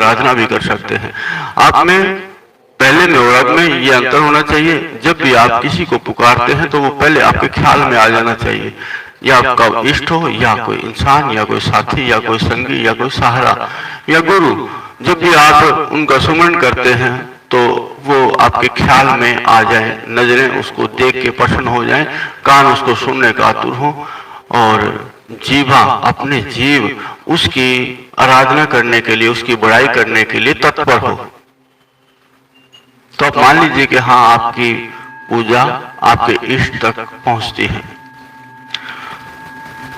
आराधना भी कर सकते हैं। आप में पहले में और अब में ये अंतर होना चाहिए। जब भी आप किसी को पुकारते हैं तो वो पहले आपके ख्याल में आ जाना चाहिए, या आपका इष्ट हो, या कोई इंसान, या कोई साथी, या कोई संगी, या कोई सहारा, या गुरु। जब भी आप उनका सुमरण करते हैं तो वो आपके ख्याल में आ जाए, नजरें उसको देख के प्रसन्न हो जाएं, कान उसको सुनने का आतुर हो, और जीवा, अपने जीव उसकी आराधना करने के लिए, उसकी बड़ाई करने के लिए तत्पर हो। तो आप मान लीजिए कि हाँ, आपकी पूजा आपके इष्ट तक पहुंचती है।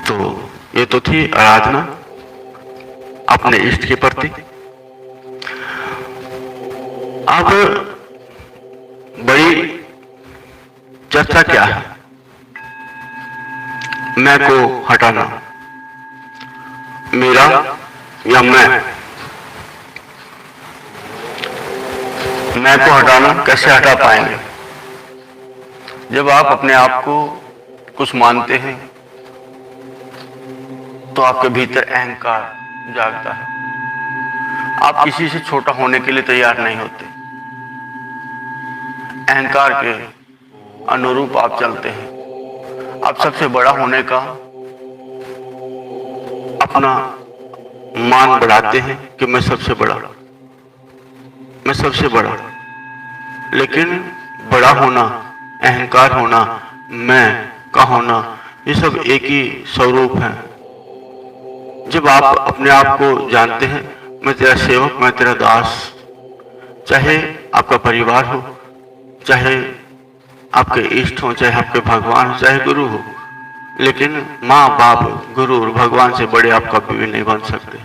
तो ये तो थी आराधना अपने इष्ट के प्रति। अब बड़ी चर्चा क्या है? मैं को हटाना, मेरा या मैं को हटाना कैसे हटा पाएंगे? जब आप अपने आप को कुछ मानते हैं तो आपके भीतर अहंकार जागता है। आप किसी से छोटा होने के लिए तैयार नहीं होते, अहंकार के अनुरूप आप चलते हैं। आप सबसे बड़ा होने का अपना मान बढ़ाते हैं कि मैं सबसे बड़ा, मैं सबसे बड़ा। लेकिन बड़ा होना, अहंकार होना, मैं का होना, ये सब एक ही स्वरूप है। जब आप अपने आप को जानते हैं, मैं तेरा सेवक, मैं तेरा दास, चाहे आपका परिवार हो, चाहे आपके इष्ट हो, चाहे आपके भगवान हो, चाहे गुरु हो, लेकिन माँ बाप गुरु और भगवान से बड़े आप कभी भी नहीं बन सकते।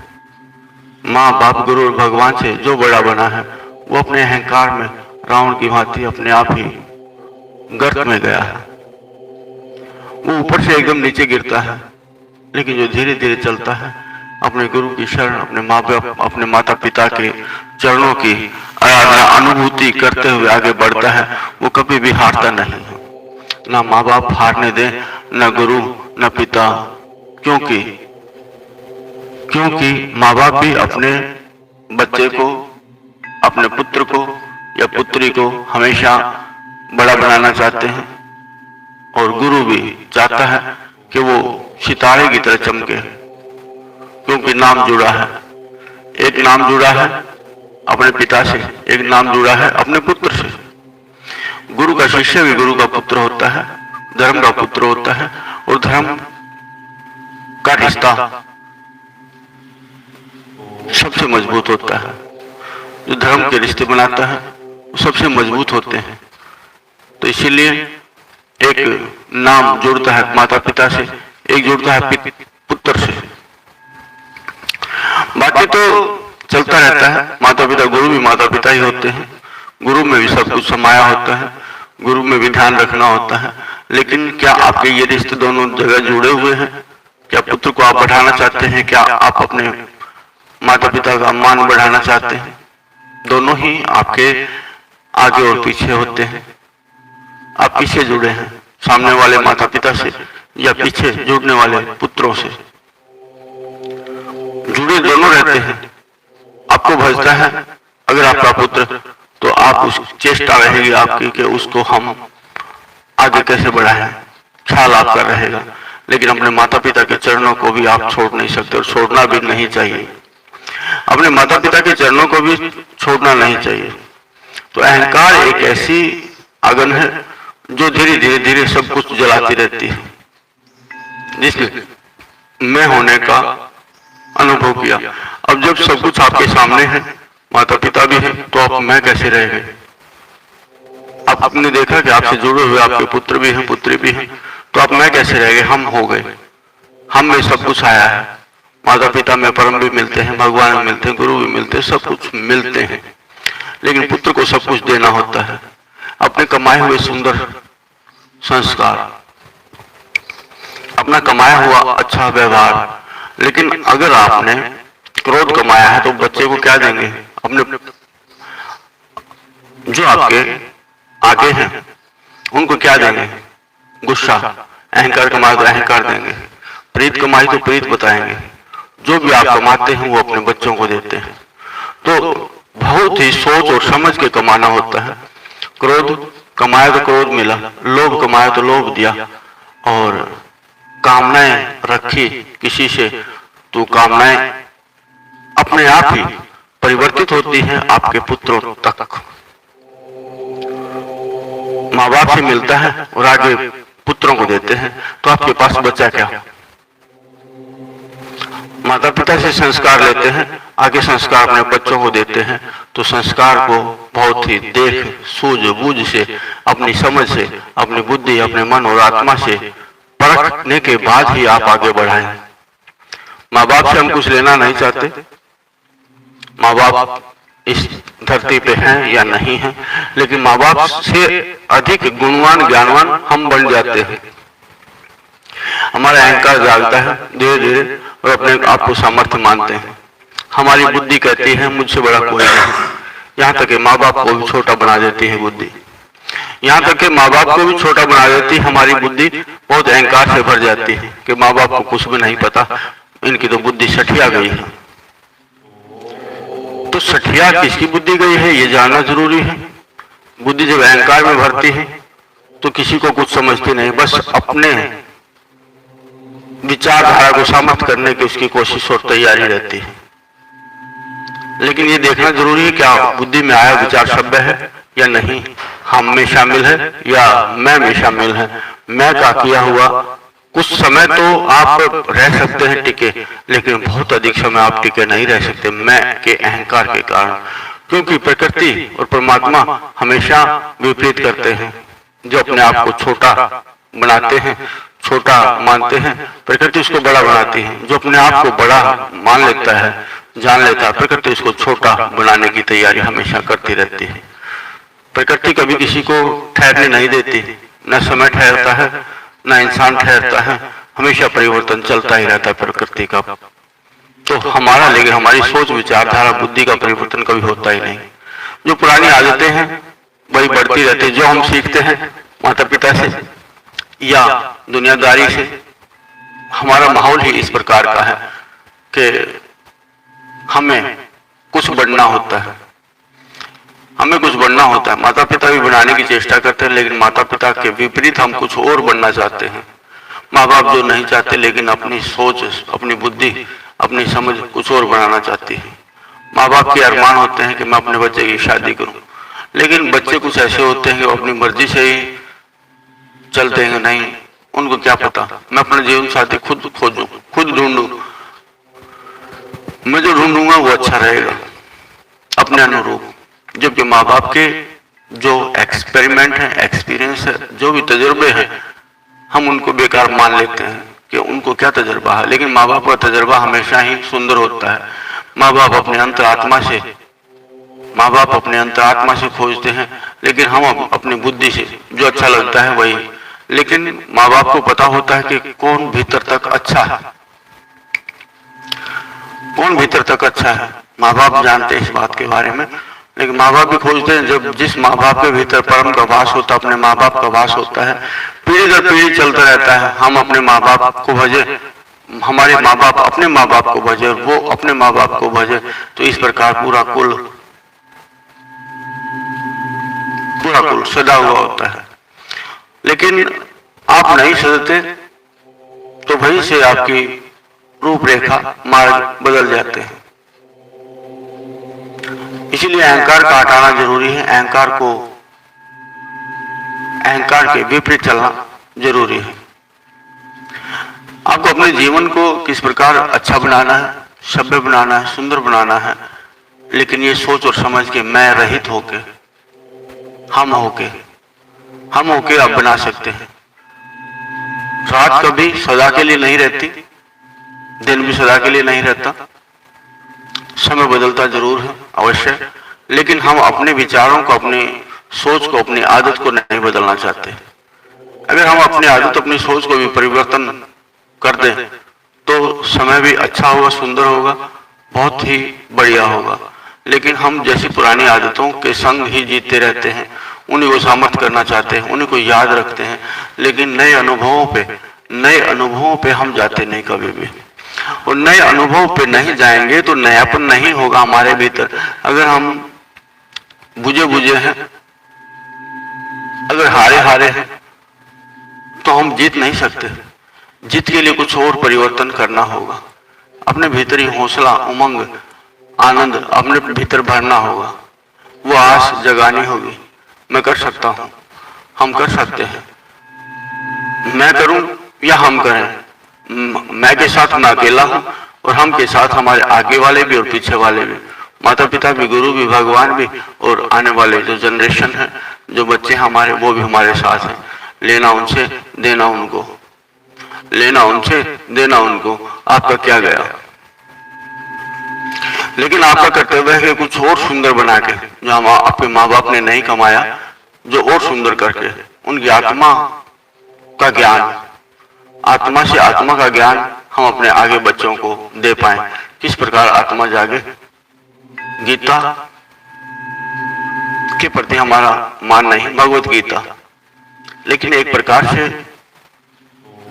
माँ बाप गुरु और भगवान से जो बड़ा बना है वो अपने अहंकार में रावण की भांति अपने आप ही गर्त में गया है। वो ऊपर से एकदम नीचे गिरता है, लेकिन जो धीरे धीरे चलता है, अपने गुरु की शरण, अपने माँ बाप, अपने माता पिता के चरणों की आराधना अनुभूति करते हुए आगे बढ़ता है, वो कभी भी हारता नहीं है। ना माँ बाप हारने दे, न गुरु, न पिता। क्योंकि माँ बाप भी अपने बच्चे को, अपने पुत्र को या पुत्री को हमेशा बड़ा बनाना चाहते हैं, और गुरु भी चाहता है कि वो सितारे की तरह चमके, क्योंकि नाम जुड़ा है। एक नाम जुड़ा है अपने पिता से, एक नाम जुड़ा है अपने पुत्र से। गुरु का शिष्य भी गुरु का पुत्र होता है, धर्म का पुत्र होता है, और धर्म का रिश्ता सबसे मजबूत होता है। जो धर्म के रिश्ते बनाता है वो सबसे मजबूत होते हैं। तो इसीलिए एक नाम जुड़ता है माता पिता से, एक जुड़ता है पुत्र से। बाकी तो चलता रहता है। माता पिता, गुरु भी माता पिता ही होते हैं। गुरु में भी सब कुछ समाया होता है, गुरु में भी ध्यान रखना होता है। लेकिन क्या आपके ये रिश्ते दोनों जगह जुड़े हुए हैं? क्या पुत्र को आप बढ़ाना चाहते हैं? क्या आप अपने माता पिता का मान बढ़ाना चाहते हैं? दोनों ही आपके आगे और पीछे होते हैं। आप किससे जुड़े हैं? सामने वाले माता पिता से या पीछे जुड़ने वाले पुत्रों से? जुड़े दोनों रहते हैं। आपको भजता है अगर आपका पुत्र, तो आप उस चेष्टा रहेगी आपकी कि उसको हम आगे कैसे बढ़ाएं, ख्याल आपका रहेगा। लेकिन अपने माता पिता के चरणों को भी आप छोड़ नहीं सकते, और छोड़ना भी नहीं चाहिए। अपने माता पिता के चरणों को भी छोड़ना नहीं चाहिए। तो अहंकार एक ऐसी आगन है जो धीरे धीरे धीरे सब कुछ जलाती रहती है। जिसने मैं होने का अनुभव किया, अब जब सब कुछ आपके सामने है, माता पिता भी है, तो आप मैं कैसे रह गए? आपने देखा कि आपसे जुड़े हुए आपके पुत्र भी हैं, पुत्री भी हैं, तो आप मैं कैसे रह गए? हम हो गए। हम में सब कुछ आया है। माता पिता में परम भी मिलते हैं, भगवान भी मिलते हैं, गुरु भी मिलते हैं, सब कुछ मिलते हैं। लेकिन पुत्र को सब कुछ देना होता है, अपने कमाए हुए सुंदर संस्कार, अपना कमाया हुआ अच्छा व्यवहार। लेकिन अगर आपने क्रोध कमाया है तो बच्चे को क्या देंगे? अपने जो आपके आगे हैं उनको क्या देंगे? गुस्सा। अहंकार कमाए तो अहंकार देंगे, प्रीत कमाई तो प्रीत बताएंगे। जो भी आप कमाते हैं वो अपने बच्चों को देते हैं। तो बहुत ही सोच और समझ के कमाना होता है। क्रोध कमाया तो क्रोध मिला, लोभ कमाया तो लोभ दिया, और कामनाएं रखी किसी से तो कामनाएं अपने आप ही परिवर्तित होती हैं आपके पुत्रों तक। माँ बाप से मिलता है और आगे पुत्रों को देते हैं, तो आपके पास बचा क्या? माता पिता से संस्कार लेते हैं, आगे संस्कार अपने बच्चों को देते हैं, तो संस्कार को बहुत ही देख सूझबूझ से, अपनी समझ से, अपनी बुद्धि, अपने मन और आत्मा से परखने के बाद ही आप आगे बढ़ाएं। माँ बाप से हम कुछ लेना नहीं चाहते, माँ बाप इस धरती पे हैं या नहीं हैं, लेकिन माँ बाप से अधिक गुणवान ज्ञानवान हम बन जाते हैं। हमारा अहंकार जागता है धीरे धीरे और अपने आप को सामर्थ्य मानते हैं। हमारी बुद्धि कहती है मुझसे बड़ा कोई नहीं, यहाँ तक कि माँ बाप को भी छोटा बना देती है बुद्धि, यहाँ तक कि माँ बाप को भी छोटा बना देती है हमारी बुद्धि। बहुत अहंकार से भर जाती है कि माँ बाप को कुछ भी नहीं पता, इनकी तो बुद्धि सठिया गई है। तो सठिया किसकी बुद्धि गई है ये जानना जरूरी है। बुद्धि जब अहंकार में भरती है तो किसी को कुछ समझती नहीं, बस अपने विचारधारा को सामर्थ्य करने की उसकी कोशिश और तैयारी रहती है। लेकिन ये देखना जरूरी है क्या बुद्धि में आया विचार सभ्य है या नहीं, हम में शामिल है या मैं में शामिल है। मैं का किया हुआ कुछ समय तो आप रह सकते हैं टिके, लेकिन बहुत अधिक समय आप टिके नहीं रह सकते मैं के अहंकार के कारण, क्योंकि प्रकृति और परमात्मा हमेशा विपरीत करते हैं। जो अपने आप को छोटा बनाते हैं, छोटा मानते हैं, प्रकृति उसको बड़ा बनाती है। जो अपने आप को बड़ा मान लेता है, जान लेता है, प्रकृति उसको छोटा बनाने की तैयारी हमेशा करती रहती है। प्रकृति कभी किसी को ठहरने नहीं देती, न समय ठहरता है न इंसान ठहरता है, हमेशा परिवर्तन चलता ही रहता है प्रकृति का। तो हमारा लेकिन हमारी सोच विचारधारा बुद्धि का परिवर्तन कभी होता ही नहीं। जो पुरानी आदतें हैं वही बढ़ती रहती है। जो हम सीखते हैं माता पिता से या दुनियादारी से, हमारा माहौल ही इस प्रकार का है कि हमें कुछ बढ़ना होता है, हमें कुछ बनना होता है। माता पिता भी बनाने की चेष्टा करते हैं, लेकिन माता पिता के विपरीत हम कुछ और बनना चाहते हैं। माँ बाप जो नहीं चाहते, लेकिन अपनी सोच, अपनी बुद्धि, अपनी समझ कुछ और बनाना चाहती है। माँ बाप के अरमान होते हैं कि मैं अपने बच्चे की शादी करूं, लेकिन बच्चे कुछ ऐसे होते हैं कि वो अपनी मर्जी से ही चलते हैं। नहीं, उनको क्या पता मैं अपने जीवन साथी खुद खोजूं, खुद ढूंढूं, मैं जो ढूंढूंगा वो अच्छा रहेगा अपने अनुरूप। जबकि माँ बाप के जो एक्सपेरिमेंट है, एक्सपीरियंस है, जो भी तजुर्बे हैं, हम उनको बेकार मान लेते हैं कि उनको क्या तजुर्बा है, लेकिन माँ बाप का तजुर्बा हमेशा ही सुंदर होता है। माँ बाप अपने अंतरात्मा से खोजते हैं, लेकिन हम अपनी बुद्धि से जो अच्छा लगता है वही। लेकिन माँ बाप को पता होता है कि कौन भीतर तक अच्छा है, कौन भीतर तक अच्छा है। माँ बाप जानते हैं इस बात के बारे में, लेकिन माँ बाप भी खोजते हैं। जब जिस माँ बाप के भीतर परम का वास होता है, अपने माँ बाप का वास होता है, पीढ़ी दर पीढ़ी चलता रहता है। हम अपने माँ बाप को भजे, हमारे माँ बाप अपने माँ बाप को भजे, वो अपने माँ बाप को भजे, तो इस प्रकार पूरा कुल सदा हुआ होता है। लेकिन आप नहीं सजते तो वहीं से आपकी रूपरेखा, मार्ग बदल जाते हैं। इसीलिए अहंकार का हटाना जरूरी है। अहंकार के विपरीत चलना जरूरी है। आपको अपने जीवन को किस प्रकार अच्छा बनाना है, सभ्य बनाना है, सुंदर बनाना है, लेकिन ये सोच और समझ के मैं रहित होके, हम होके आप बना सकते हैं। रात कभी सदा के लिए नहीं रहती, दिन भी सदा के लिए नहीं रहता, समय बदलता जरूर है अवश्य, लेकिन हम अपने विचारों को, अपनी सोच को, अपनी आदत को नहीं बदलना चाहते। अगर हम अपनी आदत, अपनी सोच को भी परिवर्तन कर दें तो समय भी अच्छा होगा, सुंदर होगा, बहुत ही बढ़िया होगा। लेकिन हम जैसी पुरानी आदतों के संग ही जीते रहते हैं, उन्हीं को सामर्थ्य करना चाहते हैं, उन्हीं को याद रखते हैं, लेकिन नए अनुभवों पे हम जाते नहीं कभी भी। और नए अनुभव पे नहीं जाएंगे तो नयापन नहीं होगा हमारे भीतर। अगर हम बुझे बुझे हैं। अगर हारे हारे हैं तो हम जीत नहीं सकते। जीत के लिए कुछ और परिवर्तन करना होगा। अपने भीतरी हौसला, उमंग, आनंद अपने भीतर भरना होगा। वो आस जगानी होगी। मैं कर सकता हूँ, हम कर सकते हैं। मैं करूं या हम करें, मैं के साथ मैं अकेला हूं और हम के साथ हमारे आगे वाले भी और पीछे वाले भी, माता पिता भी, गुरु भी, भगवान भी, और आने वाले जो जनरेशन है, जो बच्चे हमारे, वो भी हमारे साथ हैं। लेना उनसे, देना उनको, लेना उनसे, देना उनको। आपका क्या गया? लेकिन आपका कर्तव्य है कि कुछ और सुंदर बना के, जो हम आपके माँ बाप ने नहीं कमाया, जो और सुंदर करके उनकी आत्मा का ज्ञान, आत्मा से आत्मा का ज्ञान हम अपने आगे बच्चों को दे पाए। किस प्रकार आत्मा जागे, गीता के प्रति हमारा मान नहीं, भगवत गीता, लेकिन एक प्रकार से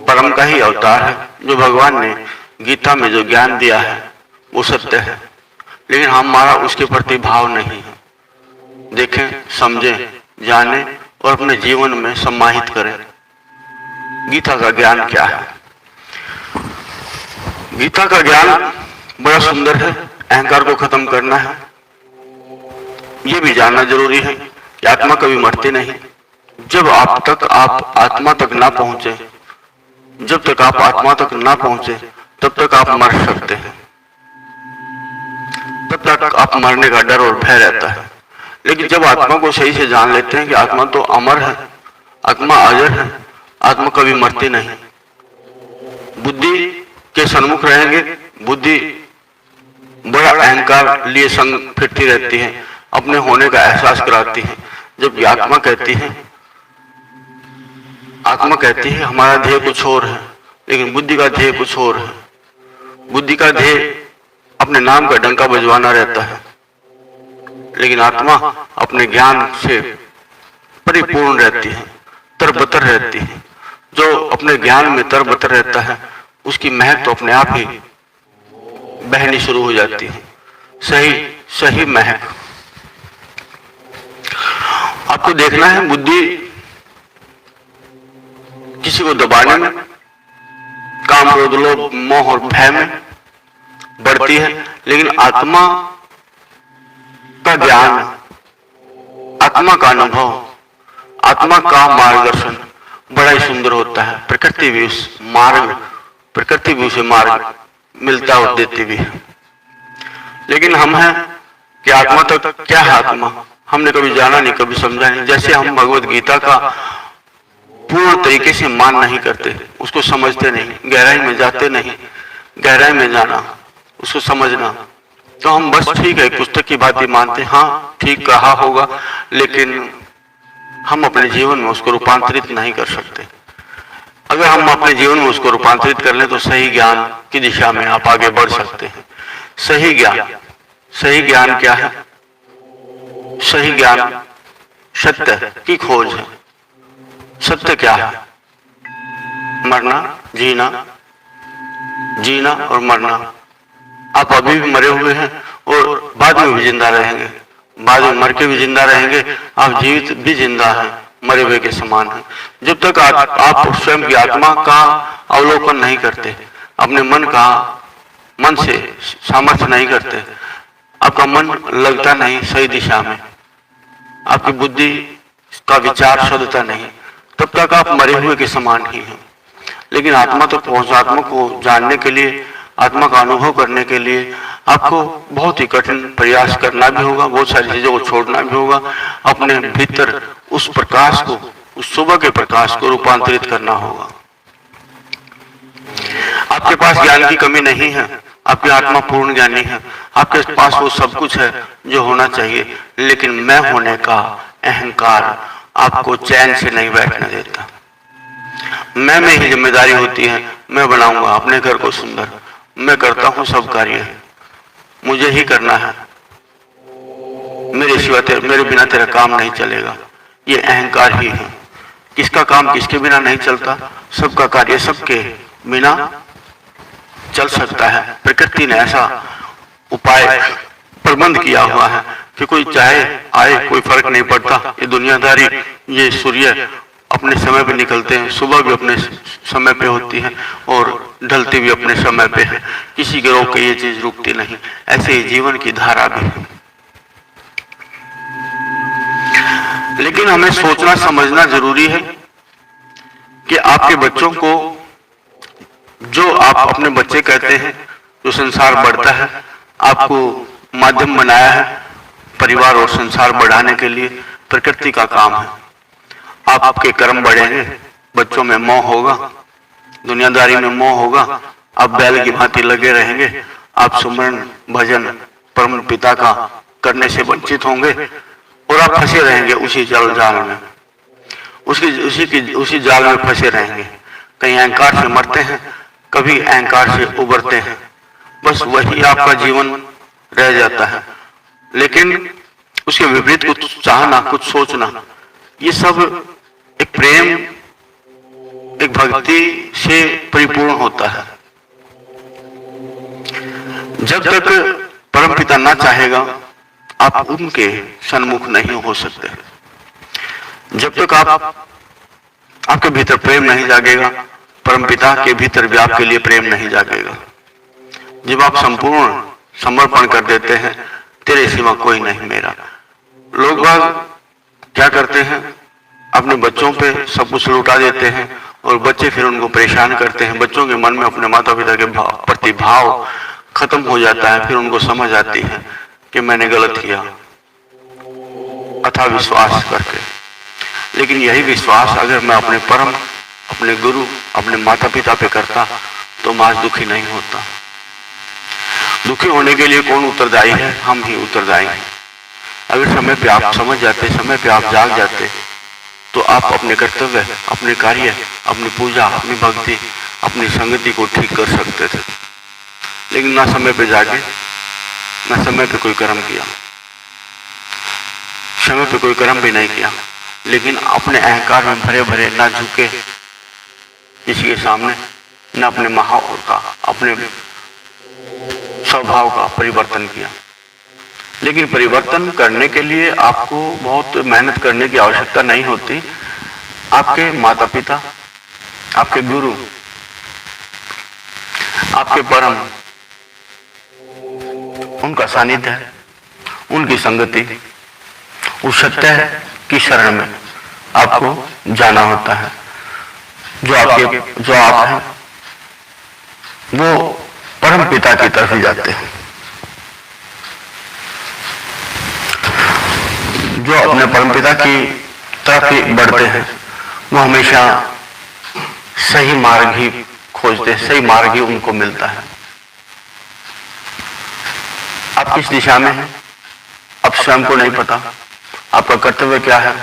परम का ही अवतार है। जो भगवान ने गीता में जो ज्ञान दिया है वो सत्य है, लेकिन हमारा उसके प्रति भाव नहीं है। देखें, समझें, जानें और अपने जीवन में समाहित करें। गीता का ज्ञान क्या है? गीता का ज्ञान बड़ा सुंदर है। अहंकार को खत्म करना है। ये भी जानना जरूरी है कि आत्मा कभी मरती नहीं। जब आप आत्मा तक ना पहुंचे, जब तक आप आत्मा तक ना पहुंचे, तब तक आप मर सकते हैं। तब तक आप मरने का डर और भय रहता है। लेकिन जब आत्मा को सही से जान लेते हैं कि आत्मा तो अमर है, आत्मा अजर है, आत्मा कभी मरती नहीं। बुद्धि के सन्मुख रहेंगे, बुद्धि बड़ा अहंकार लिए संग फिरती रहती है, अपने होने का एहसास कराती है। जबकि आत्मा कहती है हमारा ध्येय कुछ और है, लेकिन बुद्धि का ध्येय कुछ और है। बुद्धि का ध्येय अपने नाम का डंका बजवाना रहता है, लेकिन आत्मा अपने ज्ञान से परिपूर्ण रहती है, तरबतर रहती है। जो अपने ज्ञान में तरबतर रहता है, उसकी महक तो अपने आप ही बहनी शुरू हो जाती है। सही महक। आपको देखना है, बुद्धि किसी को दबाने में, काम, क्रोध, लोभ, मोह और भय में बढ़ती है, लेकिन आत्मा का ज्ञान, आत्मा का अनुभव, आत्मा का मार्गदर्शन बड़ा ही सुंदर होता है। प्रकृति भी उसे मार्ग मिलता और देती भी है। लेकिन हम हैं कि आत्मा तक क्या है आत्मा, हमने कभी जाना नहीं, कभी समझा नहीं। जैसे हम भगवत गीता का पूर्ण तरीके से मान नहीं करते, उसको समझते नहीं, गहराई में जाते नहीं। गहराई में जाना, उसको समझना, तो हम बस ठीक है पुस्तक की बात ही मानते, हाँ ठीक कहा होगा, लेकिन हम अपने जीवन में उसको रूपांतरित नहीं कर सकते। अगर हम अपने जीवन में उसको रूपांतरित कर लें तो सही ज्ञान की दिशा में आप आगे बढ़ सकते हैं। सही ज्ञान क्या है? सही ज्ञान सत्य की खोज है। सत्य क्या है? मरना, जीना और मरना। आप अभी भी मरे हुए हैं और बाद में भी जिंदा रहेंगे, बाद में मर के भी जिंदा रहेंगे। आप जीवित भी जिंदा हैं, मरे हुए के समान हैं। जब तक आप स्वयं की आत्मा का अवलोकन नहीं करते, अपने मन से सामर्थ्य नहीं करते, आपका मन लगता नहीं सही दिशा में, आपकी बुद्धि का विचार शुद्धता नहीं, तब तक आप मरे हुए के समान ही हैं। लेकिन आत्मा तक पहुंच, आत्मा को जानने के लिए, आत्मा का अनुभव करने के लिए आपको बहुत ही कठिन प्रयास करना भी होगा, बहुत सारी चीजों को छोड़ना भी होगा। अपने भीतर उस प्रकाश को, उस सुबह के प्रकाश को रूपांतरित करना होगा। आपके पास ज्ञान की कमी नहीं है, आपकी आत्मा पूर्ण ज्ञानी है, आपके पास वो सब कुछ है जो होना चाहिए, लेकिन मैं होने का अहंकार आपको चैन से नहीं बैठने देता। मैं में ही जिम्मेदारी होती है, मैं बनाऊंगा अपने घर को सुंदर, मैं करता हूं सब कार्य, मुझे ही करना है, मेरे बिना तेरा काम नहीं चलेगा। ये अहंकार ही है। किसका काम किसके बिना नहीं चलता, सबका कार्य सबके बिना चल सकता है। प्रकृति ने ऐसा उपाय प्रबंध किया हुआ है कि कोई चाहे आए कोई फर्क नहीं पड़ता। ये दुनियादारी, ये सूर्य अपने समय पे निकलते हैं, सुबह भी अपने समय पे होती है और ढलती भी अपने समय पे है, किसी के रोक के ये चीज रुकती नहीं। ऐसे ही जीवन की धारा भी है। लेकिन हमें सोचना समझना जरूरी है कि आपके बच्चों को, जो आप अपने बच्चे कहते हैं, जो संसार बढ़ता है, आपको माध्यम बनाया है परिवार और संसार बढ़ाने के लिए, प्रकृति का काम है। आपके कर्म बढ़ेंगे, बच्चों में मोह होगा, दुनियादारी में मोह होगा, आप बैल की भांति लगे रहेंगे, आप सुमरन भजन परम पिता का करने से वंचित होंगे और आप फंसे रहेंगे उसी जाल में, उसी जाल में फंसे रहेंगे। कहीं अहंकार से मरते हैं, कभी अहंकार से उबरते हैं, बस वही आपका जीवन रह जाता है। लेकिन उसके विपरीत कुछ चाहना, कुछ सोचना, ये सब एक प्रेम, एक भक्ति से परिपूर्ण होता है। जब तक परमपिता ना चाहेगा, आप उनके सन्मुख नहीं हो सकते। जब तक आपके भीतर प्रेम नहीं जागेगा, परमपिता के भीतर भी आपके लिए प्रेम नहीं जागेगा। जब आप संपूर्ण समर्पण कर देते हैं, तेरे सिवा कोई नहीं मेरा। लोग बाग क्या करते हैं, अपने बच्चों पे सब कुछ लुटा देते हैं और बच्चे फिर उनको परेशान करते हैं। बच्चों के मन में अपने माता पिता के प्रति भाव खत्म हो जाता है। फिर उनको समझ आती है कि मैंने गलत किया, अथाह विश्वास करके। लेकिन यही विश्वास अगर मैं अपने परम, अपने गुरु, अपने माता पिता पे करता तो मैं आज दुखी नहीं होता। दुखी होने के लिए कौन उत्तरदायी है? हम ही उत्तरदायी हैं। अगर समय पे आप समझ जाते, समय पे आप जाग जाते, तो आप अपने कर्तव्य, अपने कार्य, अपनी पूजा, अपनी भक्ति, अपनी संगति को ठीक कर सकते थे। लेकिन ना समय पे जागे, ना समय पे कोई कर्म किया, समय पे कोई कर्म भी नहीं किया। लेकिन अपने अहंकार में भरे भरे ना झुके किसी के सामने, न अपने माहौल का, अपने स्वभाव का परिवर्तन किया। लेकिन परिवर्तन करने के लिए आपको बहुत मेहनत करने की आवश्यकता नहीं होती। आपके माता पिता, आपके गुरु, आपके परम, उनका सानिध्य, उनकी संगति, उस सत्य की शरण में आपको जाना होता है। जो आप हैं वो परम पिता की तरफ ही जाते हैं। जो अपने परमपिता की तरफ ही बढ़ते हैं, वो हमेशा सही मार्ग ही खोजते हैं, सही मार्ग ही उनको मिलता है। आप किस दिशा में हैं, आप स्वयं को नहीं पता। आपका कर्तव्य क्या है?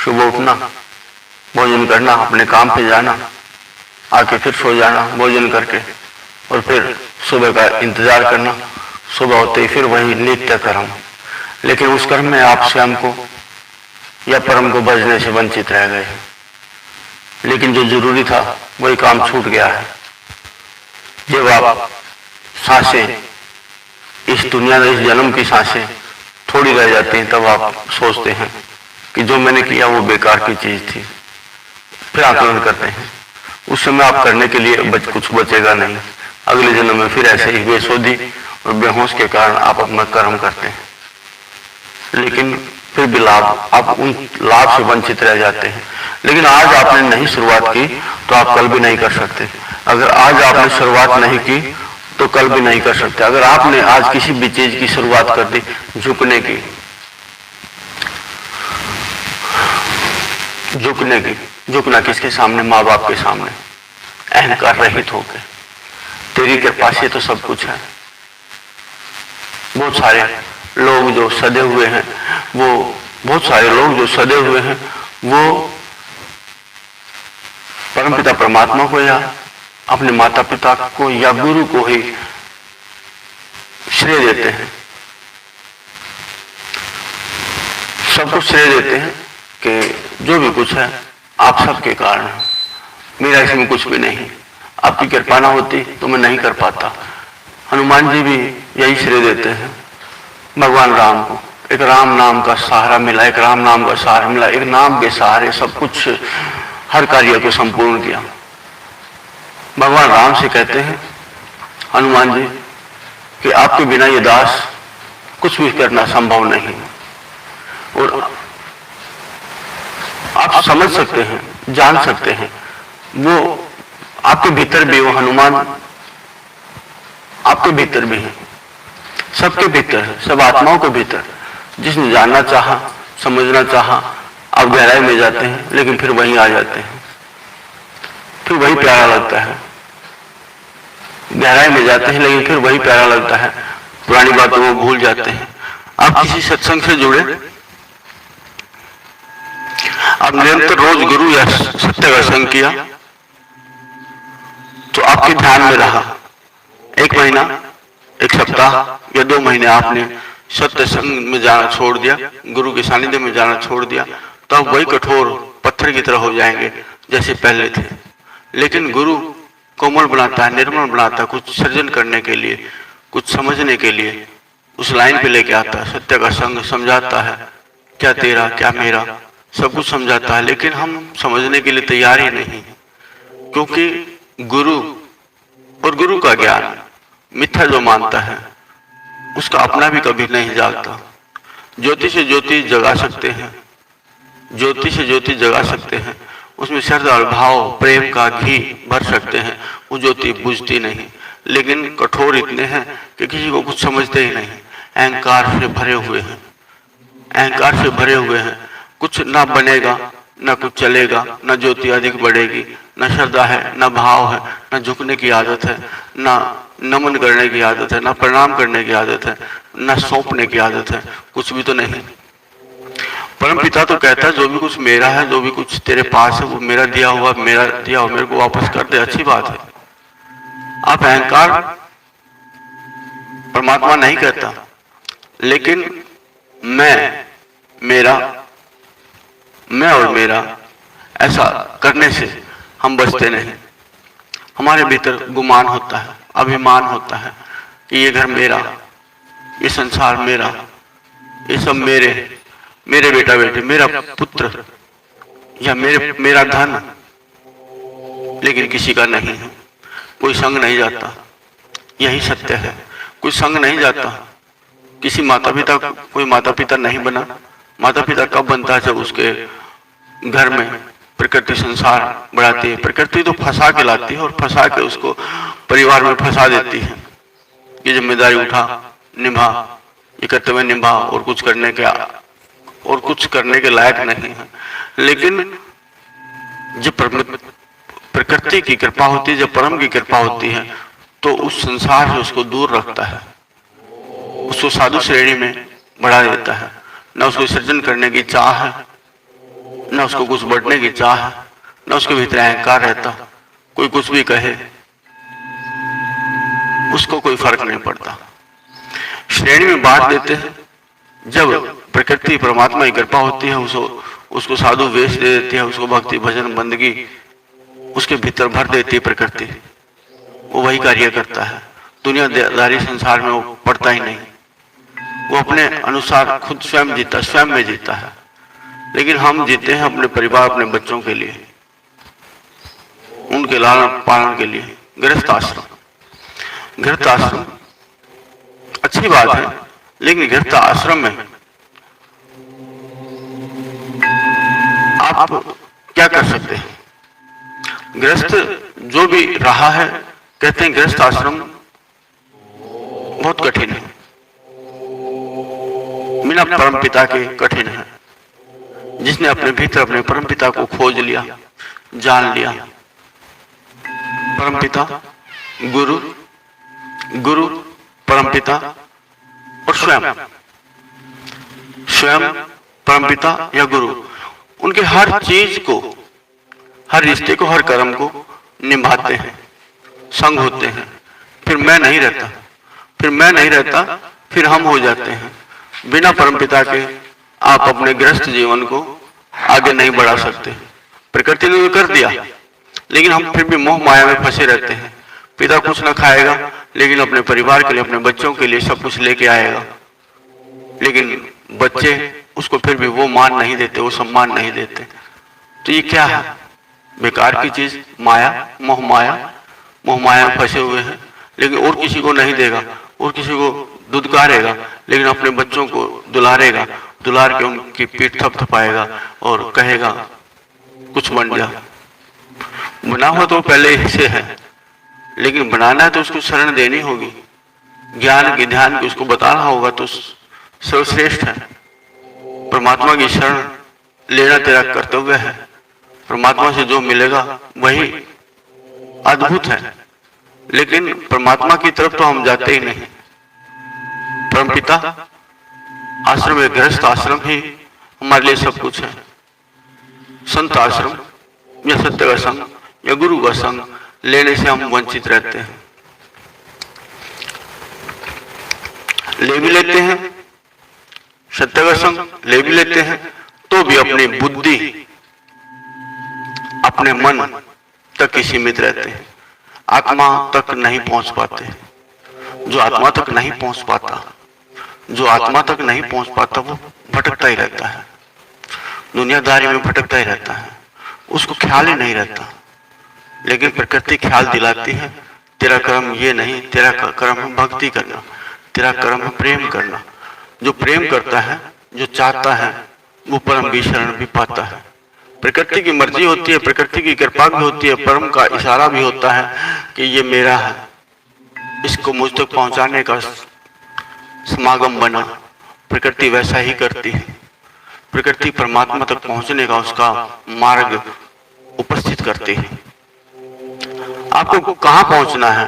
सुबह उठना, भोजन करना, अपने काम पे जाना, आके फिर सो जाना भोजन करके, और फिर सुबह का इंतजार करना। सुबह होते ही फिर वही नित्य कर्म। लेकिन उस कर्म में आप स्वयं को या परम को भजने से वंचित रह गए। लेकिन जो जरूरी था वही काम छूट गया है। जब आप सांसें, इस दुनिया में इस जन्म की सांसें थोड़ी रह जाती हैं, तब आप सोचते हैं कि जो मैंने किया वो बेकार की चीज थी। फिर आकलन करते हैं। उस समय आप करने के लिए कुछ बचेगा नहीं। अगले जन्म में फिर ऐसे ही बेसुधी और बेहोश के कारण आप अपना कर्म करते हैं। लेकिन फिर भी आप उन लाभ से वंचित रह जाते हैं। लेकिन आज आपने नहीं शुरुआत की तो आप कल भी नहीं कर सकते। अगर आज आपने शुरुआत नहीं की तो कल भी नहीं कर सकते। अगर आपने आज किसी भी चीज की शुरुआत कर दी, झुकने की, झुकना किसके सामने? माँ बाप के सामने, अहंकार रहित होकर। तेरी कृपा से तो सब कुछ है। बहुत सारे लोग जो सदे हुए हैं, वो परमपिता परमात्मा को या अपने माता पिता को या गुरु को ही श्रेय देते हैं। सब कुछ श्रेय देते हैं कि जो भी कुछ है आप सबके कारण है, मेरा इसमें कुछ भी नहीं। आपकी कृपा ना होती तो मैं नहीं कर पाता। हनुमान जी भी यही श्रेय देते हैं भगवान राम को, एक राम नाम का सहारा मिला, एक राम नाम का सहारा मिला, एक नाम के सहारे सब कुछ, हर कार्य को संपूर्ण किया। भगवान राम से कहते हैं हनुमान जी कि आपके बिना ये दास कुछ भी करना संभव नहीं। और आप समझ सकते हैं, जान सकते हैं, वो आपके भीतर भी, वो हनुमान आपके भीतर भी है, सबके भीतर है, सब आत्माओं के भीतर। जिसने जानना चाहा, समझना चाहा, आप गहराई में जाते हैं, लेकिन फिर वहीं आ जाते हैं, फिर वही प्यारा लगता है। गहराई में जाते हैं लेकिन फिर वही प्यारा लगता है, पुरानी बातों को भूल जाते हैं। आप किसी सत्संग से जुड़े, आप निरंतर रोज गुरु या सत्य का संग किया तो आपके ध्यान में रहा। एक महीना, एक सप्ताह या 2 महीने आपने सत्य संग में जाना छोड़ दिया, गुरु के सानिध्य में जाना छोड़ दिया, तो आप वही कठोर पत्थर की तरह हो जाएंगे जैसे पहले थे। लेकिन गुरु कोमल बनाता है, निर्मल बनाता है, कुछ सृजन करने के लिए, कुछ समझने के लिए उस लाइन पे लेके आता है। सत्य का संग समझाता है, क्या तेरा क्या मेरा, सब कुछ समझाता है, लेकिन हम समझने के लिए तैयार ही नहीं, क्योंकि गुरु और गुरु का ज्ञान मिथ्या जो मानता है उसका अपना भी कभी नहीं जागता। ज्योति से ज्योति जगा सकते हैं, ज्योति से ज्योति जगा सकते हैं, उसमें श्रद्धा और भाव प्रेम का घी भर सकते हैं, वो ज्योति बुझती नहीं। लेकिन कठोर इतने हैं कि किसी को कुछ समझते ही नहीं, अहंकार से भरे हुए हैं, अहंकार से भरे हुए हैं। कुछ ना बनेगा, ना कुछ चलेगा, ना ज्योति अधिक बढ़ेगी, ना श्रद्धा है, ना भाव है, ना झुकने की आदत है, ना नमन करने की आदत है, ना प्रणाम करने की आदत है, ना सौंपने की आदत है, कुछ भी तो नहीं। परम पिता तो कहता है जो भी कुछ मेरा है, जो भी कुछ तेरे पास है वो मेरा दिया हुआ, मेरे को वापस कर दे, अच्छी बात है। आप अहंकार परमात्मा नहीं कहता, लेकिन मैं और मेरा ऐसा करने से हम बचते नहीं। हमारे भीतर गुमान होता है, अभिमान होता है कि ये घर मेरा, ये संसार मेरा, ये सब मेरे बेटा बेटे, मेरा पुत्र या मेरा धन, लेकिन किसी का नहीं है। कोई संग नहीं जाता, यही सत्य है। कोई संग नहीं जाता। किसी माता पिता, कोई माता पिता नहीं बना। माता पिता कब बनता है? जब उसके घर में प्रकृति संसार बढ़ाती है। प्रकृति तो फंसा के लाती है और फंसा के उसको परिवार में फंसा देती है। ये जिम्मेदारी उठा, निभा, ये कर्तव्य निभा, और कुछ करने के लायक नहीं है। लेकिन जब प्रकृति की कृपा होती है, जब परम की कृपा होती है, तो उस संसार से उसको दूर रखता है, उसको साधु श्रेणी में बढ़ा देता है। न उसको सृजन करने की चाह है, न उसको कुछ बढ़ने की चाह है, न उसके भीतर अहंकार रहता। कोई कुछ भी कहे उसको कोई फर्क नहीं पड़ता। श्रेणी में बांट देते हैं। जब प्रकृति परमात्मा की कृपा होती है, उसको साधु वेश दे देती है, उसको भक्ति भजन बंदगी उसके भीतर भर देती है प्रकृति। वो वही कार्य करता है। दुनियादारी संसार में वो पड़ता ही नहीं, वो अपने अनुसार खुद स्वयं में जीता है। लेकिन हम जीते हैं अपने परिवार, अपने बच्चों के लिए, उनके लालन पालन के लिए। गृहस्थ आश्रम अच्छी बात है, लेकिन गृहस्थ आश्रम में आप क्या कर सकते हैं? गृहस्थ जो भी रहा है, कहते हैं गृहस्थ आश्रम बहुत कठिन है, बिना परम पिता के कठिन है। जिसने अपने भीतर अपने परम पिता को खोज लिया, जान लिया, परम पिता, गुरु, परम पिता और स्वयं परम पिता या गुरु, उनके हर चीज को, हर रिश्ते को, हर कर्म को निभाते हैं, संग होते हैं। फिर मैं नहीं रहता, फिर हम हो जाते हैं। बिना परमपिता के आप अपने गृहस्थ जीवन को आगे नहीं बढ़ा सकते। प्रकृति ने तो कर दिया, लेकिन हम फिर भी मोह माया में फंसे रहते हैं। पिता कुछ ना खाएगा, लेकिन अपने परिवार के लिए, अपने बच्चों के लिए सब कुछ लेके आएगा। लेकिन बच्चे उसको फिर भी वो मान नहीं देते, वो सम्मान नहीं देते। तो ये क्या है? बेकार की चीज, माया, मोह माया, मोह माया में फंसे हुए हैं। लेकिन और किसी को नहीं देगा, और किसी को दुदकारेगा, लेकिन अपने बच्चों को दुलारेगा, दुलार के उनकी पीठ थपथपाएगा और कहेगा कुछ बन जा। बना हुआ तो पहले से है, लेकिन बनाना है तो उसको शरण देनी होगी, ज्ञान की ध्यान की उसको बताना होगा, तो सर्वश्रेष्ठ है। परमात्मा की शरण लेना तेरा कर्तव्य है। परमात्मा से जो मिलेगा वही अद्भुत है, लेकिन परमात्मा की तरफ तो हम जाते ही नहीं। परमपिता आश्रम में, गृहस्थ आश्रम ही हमारे लिए सब कुछ है। संत आश्रम या सत्य का संग या गुरु का संग लेने से हम वंचित रहते हैं। ले भी लेते हैं सत्य का संग, ले भी लेते हैं तो भी अपनी बुद्धि, अपने मन तक ही सीमित रहते हैं, आत्मा तक नहीं पहुंच पाते। जो आत्मा तक नहीं पहुंच पाता, जो आत्मा तक नहीं पहुंच पाता, वो भटकता ही रहता है, दुनियादारी में भटकता ही रहता है, उसको ख्याल ही नहीं रहता। लेकिन प्रकृति ख्याल दिलाती है, तेरा कर्म ये नहीं, तेरा कर्म है भक्ति करना, तेरा कर्म है प्रेम करना। जो प्रेम करता है, जो चाहता है, वो परम की शरण भी पाता है। प्रकृति की मर्जी होती है, प्रकृति की कृपा भी होती है, परम का इशारा भी होता है कि ये मेरा है, इसको मुझ तक पहुंचाने का समागम बना। प्रकृति वैसा ही करती है, प्रकृति परमात्मा तक पहुंचने का उसका मार्ग उपस्थित करती है। आपको कहां पहुंचना है,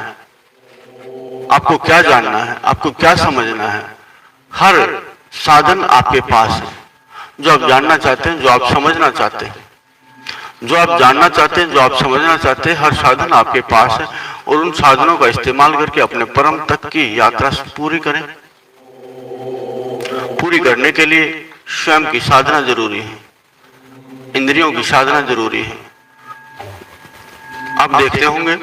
आपको क्या जानना है, आपको क्या समझना है, हर साधन आपके पास है। जो आप जानना चाहते हैं, जो आप समझना चाहते हैं, जो आप जानना चाहते हैं, जो आप समझना चाहते हैं, हर साधन आपके पास है। और उन साधनों का इस्तेमाल करके अपने परम तक की यात्रा पूरी करें। पूरी करने के लिए स्वयं की साधना जरूरी है, इंद्रियों की साधना जरूरी है। आप देखते होंगे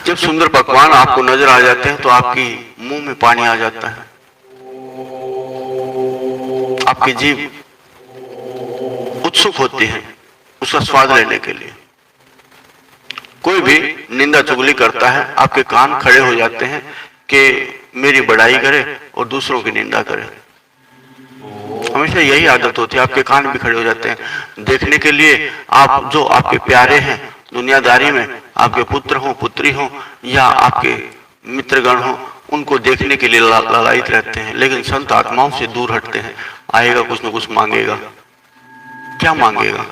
जब सुंदर पकवान आपको नजर आ जाते हैं तो आपकी मुंह में पानी आ जाता है, आपकी जीभ उत्सुक होती है उसका स्वाद लेने के लिए। कोई भी निंदा चुगली करता है, आपके कान खड़े हो जाते हैं कि मेरी बड़ाई करे और दूसरों की निंदा करे। हमेशा यही आदत होती है, आपके कान भी खड़े हो जाते हैं देखने के लिए। आप जो आपके प्यारे हैं दुनियादारी में, आपके पुत्र हो, पुत्री हो या आपके मित्रगण हो, उनको देखने के लिए लालायित रहते हैं। लेकिन संत आत्माओं से दूर हटते हैं। आएगा कुछ न कुछ मांगेगा, क्या मांगेगा?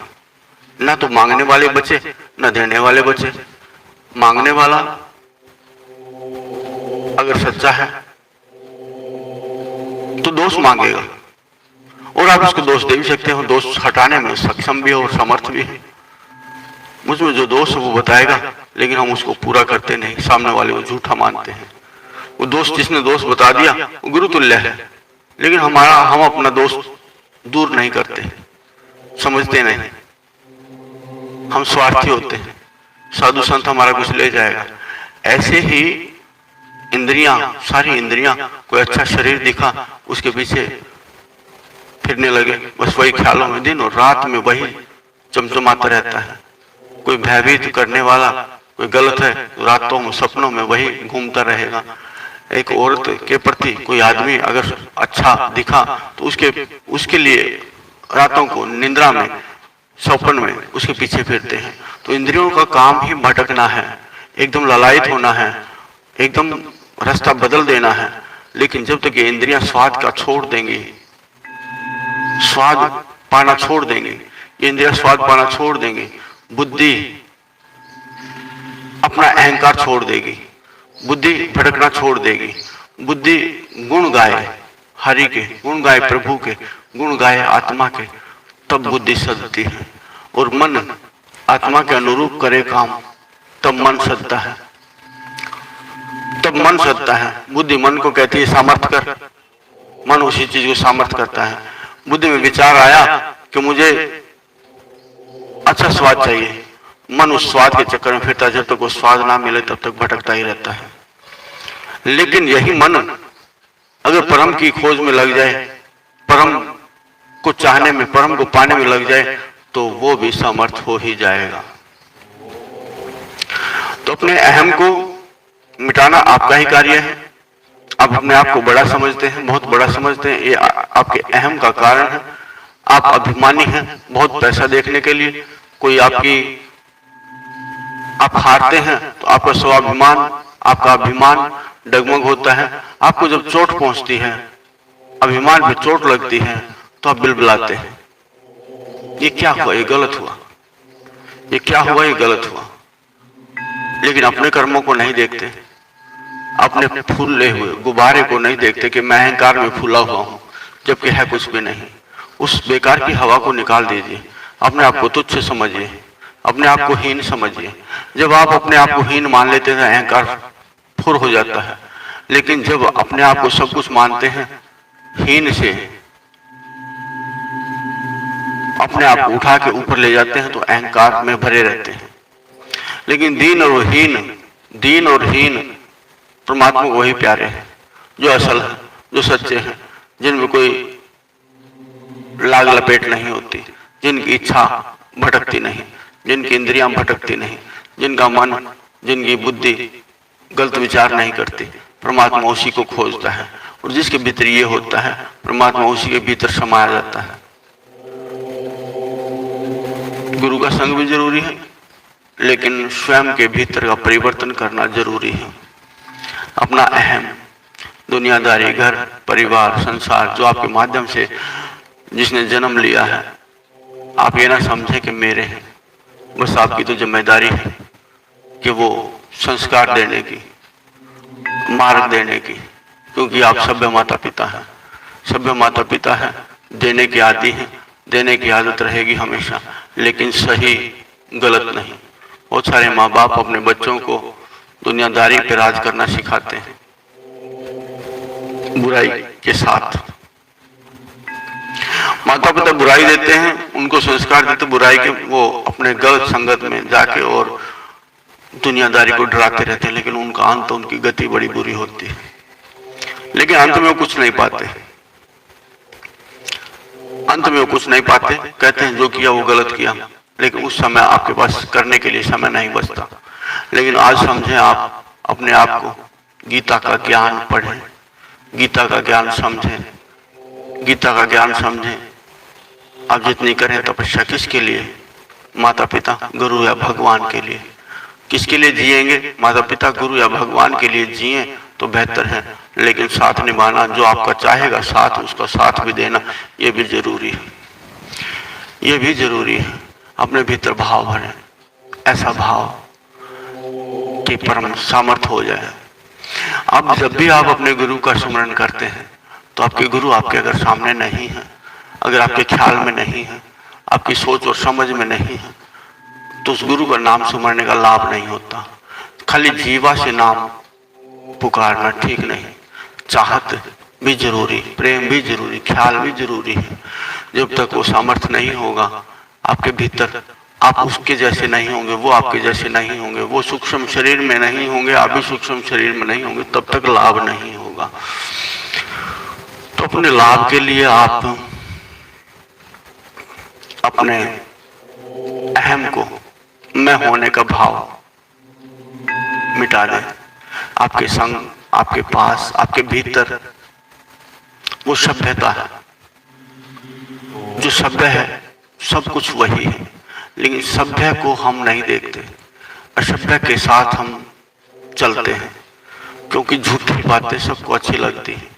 ना तो मांगने वाले बचे, ना देने वाले बचे। मांगने वाला अगर सच्चा है तो दोष मांगेगा, और आप उसको दोष दे भी सकते हो, दोष हटाने में सक्षम भी हो और समर्थ भी है। मुझमें जो दोष है वो बताएगा, लेकिन हम उसको पूरा करते नहीं, सामने वाले को झूठा मानते हैं। वो दोष, जिसने दोष बता दिया वो गुरु तुल्य है, लेकिन हम अपना दोष दूर नहीं करते, समझते नहीं, हम स्वार्थी होते हैं। साधु संत हमारा कुछ ले जाएगा। ऐसे ही इंद्रियां, सारी इंद्रियां, कोई अच्छा शरीर दिखा उसके पीछे फिरने लगे, बस वही ख्यालों में दिन और रात में वही चमचमाता रहता है। कोई भयभीत करने वाला, कोई गलत है, रातों में सपनों में वही घूमता रहेगा। एक औरत के प्रति कोई आदमी अगर अच्छा दिखा तो उसके लिए रातों को निंद्रा में, सपन में उसके पीछे फिरते हैं। तो इंद्रियों का काम ही भटकना है, एकदम ललायित होना है, एकदम रास्ता बदल देना है। लेकिन जब तक ये इंद्रियां स्वाद का छोड़ देंगी, स्वाद पाना छोड़ देंगे, ये इंद्रियां स्वाद पाना छोड़ देंगे, बुद्धि अपना अहंकार छोड़ देगी, बुद्धि भटकना छोड़ देगी। बुद्धि गुण गाए हरि के, गुण गाए प्रभु के, गुण गाए आत्मा के, तब बुद्धि सधती है। और मन आत्मा के अनुरूप करे काम, तब मन सधता है, तब मन सधता है। बुद्धि मन को कहती है सामर्थ्य कर, मन उसी चीज को सामर्थ्य करता है। बुद्धि में विचार आया कि मुझे अच्छा स्वाद चाहिए, मन उस स्वाद के चक्कर में फिरता है, जब तक वो स्वाद ना मिले तब तक भटकता ही रहता है। लेकिन यही मन अगर परम की खोज में लग जाए, परम को चाहने में, परम को पाने में लग जाए, तो वो भी समर्थ हो ही जाएगा। तो अपने अहम को मिटाना आपका ही कार्य है। आप अपने आप को बड़ा समझते हैं, बहुत बड़ा समझते हैं, ये आपके अहम का कारण है। आप अभिमानी हैं बहुत पैसा देखने के लिए। कोई आप हारते हैं तो आपका स्वाभिमान, आपका अभिमान डगमग होता है। आपको जब चोट पहुंचती है, अभिमान पे चोट लगती है, तो आप बिलबिलाते हैं, ये क्या हुआ, ये गलत हुआ, ये क्या हुआ, ये गलत हुआ। लेकिन अपने कर्मों को नहीं देखते, अपने फूले हुए गुब्बारे को नहीं देखते कि मैं अहंकार में फूला हुआ हूं, जबकि है कुछ भी नहीं। उस बेकार की हवा को निकाल दीजिए, अपने आप को तुच्छ समझिए, अपने आप को हीन समझिए। जब आप अपने आप को हीन मान लेते हैं, अहंकार फुर हो जाता है। लेकिन जब अपने आप को सब कुछ मानते हैं, हीन से अपने आप को उठा के ऊपर ले जाते हैं, तो अहंकार में भरे रहते हैं। लेकिन दीन और हीन परमात्मा को वही प्यारे हैं जो असल है, जो सच्चे हैं, जिनमें कोई लाग लपेट नहीं होती, जिनकी इच्छा भटकती नहीं, जिनकी इंद्रियां भटकती नहीं, जिनका मन, जिनकी बुद्धि गलत विचार नहीं करती। परमात्मा उसी को खोजता है, और जिसके भीतर ये होता है, परमात्मा उसी के भीतर समाया जाता है। गुरु का संग भी जरूरी है, लेकिन स्वयं के भीतर का परिवर्तन करना जरूरी है। अपना अहम, दुनियादारी, घर परिवार, संसार, जो आपके माध्यम से जिसने जन्म लिया है, आप ये ना समझें कि मेरे हैं। बस आपकी तो जिम्मेदारी है कि वो संस्कार देने की, मार्ग देने की, क्योंकि आप सभ्य माता पिता हैं। सभ्य माता पिता है, देने की आदि है, देने की आदत रहेगी हमेशा, लेकिन सही गलत नहीं। बहुत सारे माँ बाप अपने बच्चों को दुनियादारी पर राज करना सिखाते हैं, बुराई के साथ। माता पिता बुराई देते हैं, उनको संस्कार देते बुराई के, वो अपने गलत संगत में जाके और दुनियादारी को डराते रहते हैं, लेकिन उनका अंत, उनकी गति बड़ी बुरी होती है। लेकिन अंत में वो कुछ नहीं पाते, अंत में वो कुछ नहीं पाते। कहते हैं जो किया वो गलत किया, लेकिन उस समय आपके पास करने के लिए समय नहीं बचता। लेकिन आज समझें, आप अपने आप को गीता का ज्ञान पढ़ें, गीता का ज्ञान समझें, गीता का ज्ञान समझें। आप जितनी करें तपस्या किसके लिए? माता पिता, गुरु या भगवान के लिए। किसके लिए जिएंगे? माता पिता, गुरु या भगवान के लिए जिए तो बेहतर है। लेकिन साथ निभाना, जो आपका चाहेगा साथ, उसका साथ भी देना, ये भी जरूरी है, ये भी जरूरी है। अपने भीतर भाव भरें, ऐसा भाव कि परम सामर्थ्य हो जाए। अब जब भी आप अपने गुरु का स्मरण करते हैं, तो आपके गुरु आपके अगर सामने नहीं है, अगर आपके ख्याल में नहीं है, आपकी सोच और समझ में नहीं है, तो उस गुरु का नाम सुमरने का लाभ नहीं होता। खाली जीवा से नाम पुकारना ठीक नहीं। चाहत भी जरूरी, प्रेम भी जरूरी, ख्याल भी जरूरी है। जब तक वो सामर्थ्य नहीं होगा आपके भीतर, आप उसके जैसे नहीं होंगे, वो आपके जैसे नहीं होंगे, वो सूक्ष्म शरीर में नहीं होंगे, आप भी सूक्ष्म शरीर में नहीं होंगे, तब तक लाभ नहीं होगा। तो अपने लाभ के लिए आप अपने अहम को, मैं होने का भाव मिटा दें। आपके संग, आपके पास, आपके भीतर वो सभ्यता है, जो सभ्य है, सब कुछ वही है। लेकिन सभ्य को हम नहीं देखते, असभ्य के साथ हम चलते हैं, क्योंकि झूठी बातें सबको अच्छी लगती हैं,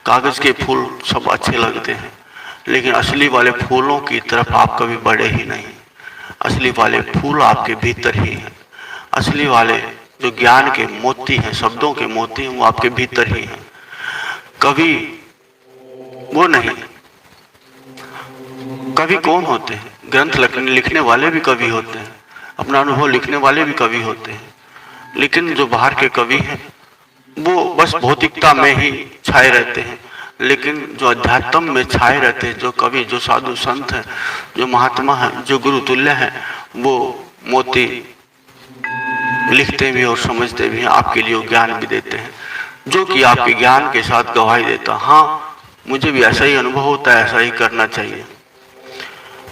कागज के फूल सब अच्छे लगते हैं, लेकिन असली वाले फूलों की तरफ आप कभी बढ़े ही नहीं। असली वाले फूल आपके भीतर ही हैं। असली वाले जो ज्ञान के मोती हैं, शब्दों के मोती हैं, वो आपके भीतर ही हैं। कवि वो नहीं। कवि कौन होते हैं? ग्रंथ लिखने वाले भी कवि होते हैं, अपना अनुभव लिखने वाले भी कवि होते हैं। लेकिन जो बाहर के कवि हैं वो बस भौतिकता में ही छाए रहते हैं। लेकिन जो अध्यात्म में छाए रहते हैं, जो कवि, जो साधु संत हैं, जो महात्मा हैं, जो गुरु तुल्य हैं, वो मोती लिखते भी और समझते भी हैं, आपके लिए ज्ञान भी देते हैं। जो कि आपके ज्ञान के साथ गवाही देता, हाँ मुझे भी ऐसा ही अनुभव होता है, ऐसा ही करना चाहिए।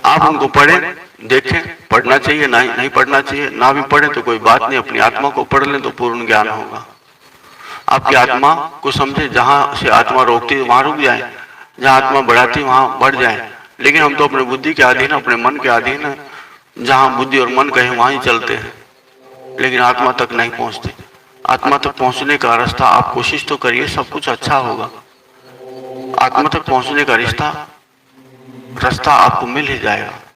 आप उनको पढ़ें, देखें, पढ़ना चाहिए नहीं नहीं पढ़ना चाहिए, ना भी पढ़े तो कोई बात नहीं, अपनी आत्मा को पढ़ लें तो पूर्ण ज्ञान होगा। आपकी आत्मा को समझे, जहां से आत्मा रोकती है वहां रुक जाए, जहां आत्मा बढ़ाती है वहां बढ़ जाए। लेकिन हम तो अपने बुद्धि के अधीन, अपने मन के अधीन है, जहां बुद्धि और मन कहे वहां ही चलते हैं, लेकिन आत्मा तक नहीं पहुंचते। आत्मा तक पहुंचने का रास्ता आप कोशिश तो करिए, सब कुछ अच्छा होगा। आत्मा तक पहुंचने का रास्ता आपको मिल ही जाएगा।